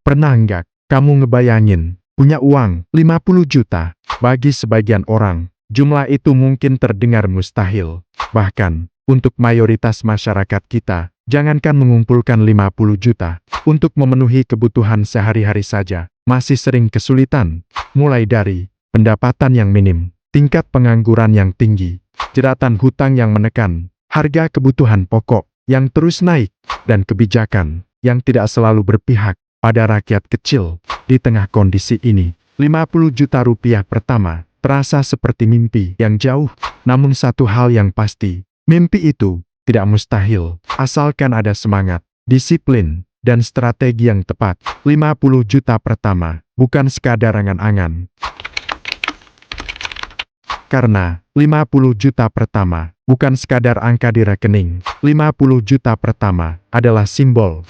Pernah nggak kamu ngebayangin punya uang 50 juta? Bagi sebagian orang, jumlah itu mungkin terdengar mustahil. Bahkan, untuk mayoritas masyarakat kita, jangankan mengumpulkan 50 juta, untuk memenuhi kebutuhan sehari-hari saja, masih sering kesulitan. Mulai dari pendapatan yang minim, tingkat pengangguran yang tinggi, jeratan hutang yang menekan, harga kebutuhan pokok yang terus naik, dan kebijakan yang tidak selalu berpihak pada rakyat kecil. Di tengah kondisi ini, 50 juta rupiah pertama terasa seperti mimpi yang jauh. Namun satu hal yang pasti, mimpi itu tidak mustahil, asalkan ada semangat, disiplin, dan strategi yang tepat. 50 juta pertama bukan sekadar angan-angan. Karena 50 juta pertama bukan sekadar angka di rekening. 50 juta pertama adalah simbol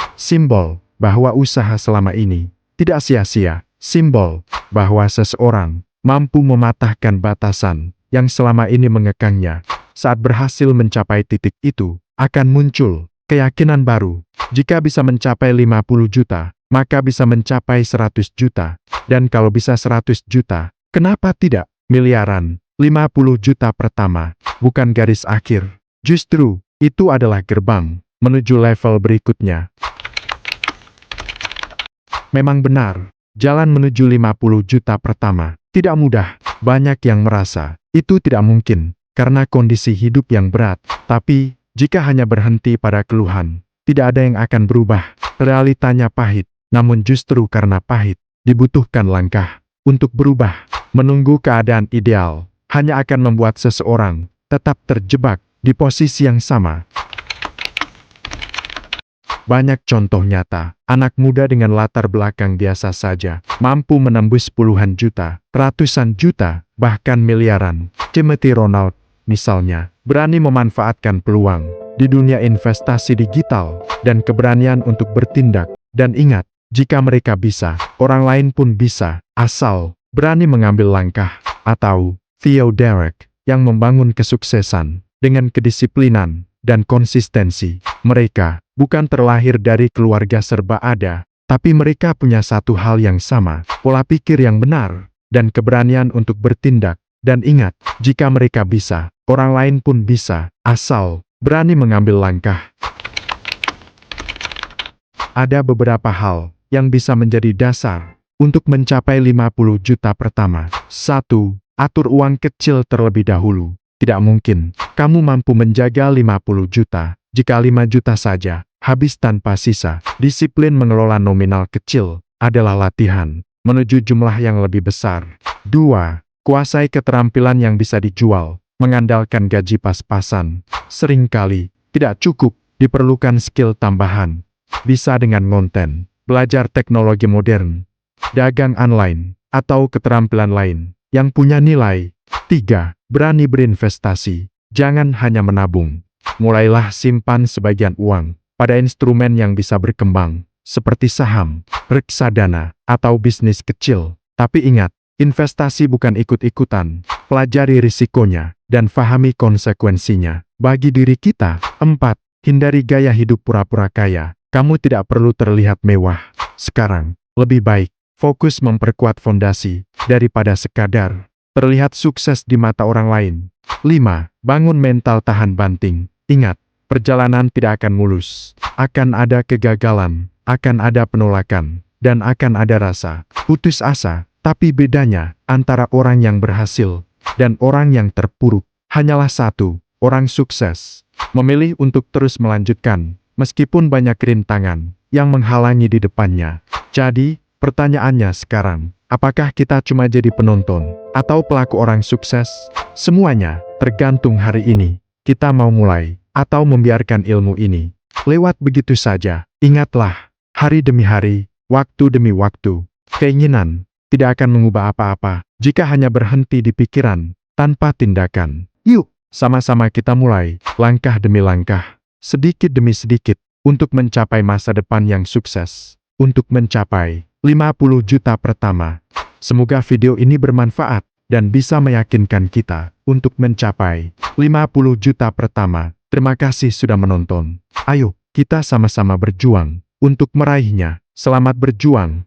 bahwa usaha selama ini tidak sia-sia. Simbol bahwa seseorang mampu mematahkan batasan yang selama ini mengekangnya. Saat berhasil mencapai titik itu, akan muncul keyakinan baru. Jika bisa mencapai 50 juta, maka bisa mencapai 100 juta. Dan kalau bisa 100 juta, kenapa tidak miliaran? 50 juta pertama bukan garis akhir. Justru, itu adalah gerbang menuju level berikutnya. Memang benar, jalan menuju 50 juta pertama tidak mudah. Banyak yang merasa itu tidak mungkin karena kondisi hidup yang berat. Tapi, jika hanya berhenti pada keluhan, tidak ada yang akan berubah. Realitanya pahit, namun justru karena pahit, dibutuhkan langkah untuk berubah. Menunggu keadaan ideal hanya akan membuat seseorang tetap terjebak di posisi yang sama. Banyak contoh nyata, anak muda dengan latar belakang biasa saja, mampu menembus puluhan juta, ratusan juta, bahkan miliaran. Timothy Ronald, misalnya, berani memanfaatkan peluang di dunia investasi digital, dan keberanian untuk bertindak. Dan ingat, jika mereka bisa, orang lain pun bisa, asal berani mengambil langkah. Atau, Theo Derek, yang membangun kesuksesan dengan kedisiplinan dan konsistensi. Mereka bukan terlahir dari keluarga serba ada, tapi mereka punya satu hal yang sama, pola pikir yang benar, dan keberanian untuk bertindak. Dan ingat, jika mereka bisa, orang lain pun bisa, asal berani mengambil langkah. Ada beberapa hal yang bisa menjadi dasar untuk mencapai 50 juta pertama. 1. Atur uang kecil terlebih dahulu. Tidak mungkin kamu mampu menjaga 50 juta jika 5 juta saja habis tanpa sisa. Disiplin mengelola nominal kecil adalah latihan menuju jumlah yang lebih besar. 2. Kuasai keterampilan yang bisa dijual. Mengandalkan gaji pas-pasan seringkali tidak cukup, diperlukan skill tambahan. Bisa dengan konten, belajar teknologi modern, dagang online, atau keterampilan lain yang punya nilai. 3. Berani berinvestasi. Jangan hanya menabung. Mulailah simpan sebagian uang pada instrumen yang bisa berkembang, seperti saham, reksadana, atau bisnis kecil. Tapi ingat, investasi bukan ikut-ikutan. Pelajari risikonya, dan fahami konsekuensinya bagi diri kita. 4. Hindari gaya hidup pura-pura kaya. Kamu tidak perlu terlihat mewah sekarang. Lebih baik fokus memperkuat fondasi daripada sekadar terlihat sukses di mata orang lain. 5. Bangun mental tahan banting. Ingat, perjalanan tidak akan mulus. Akan ada kegagalan, akan ada penolakan, dan akan ada rasa putus asa. Tapi bedanya antara orang yang berhasil dan orang yang terpuruk hanyalah satu: orang sukses memilih untuk terus melanjutkan meskipun banyak rintangan yang menghalangi di depannya. Jadi, pertanyaannya sekarang, apakah kita cuma jadi penonton atau pelaku orang sukses? Semuanya tergantung hari ini. Kita mau mulai atau membiarkan ilmu ini lewat begitu saja. Ingatlah, hari demi hari, waktu demi waktu, keinginan tidak akan mengubah apa-apa jika hanya berhenti di pikiran tanpa tindakan. Yuk, sama-sama kita mulai, langkah demi langkah, sedikit demi sedikit, untuk mencapai masa depan yang sukses, untuk mencapai 50 juta pertama. Semoga video ini bermanfaat dan bisa meyakinkan kita untuk mencapai 50 juta pertama. Terima kasih sudah menonton. Ayo, kita sama-sama berjuang untuk meraihnya. Selamat berjuang.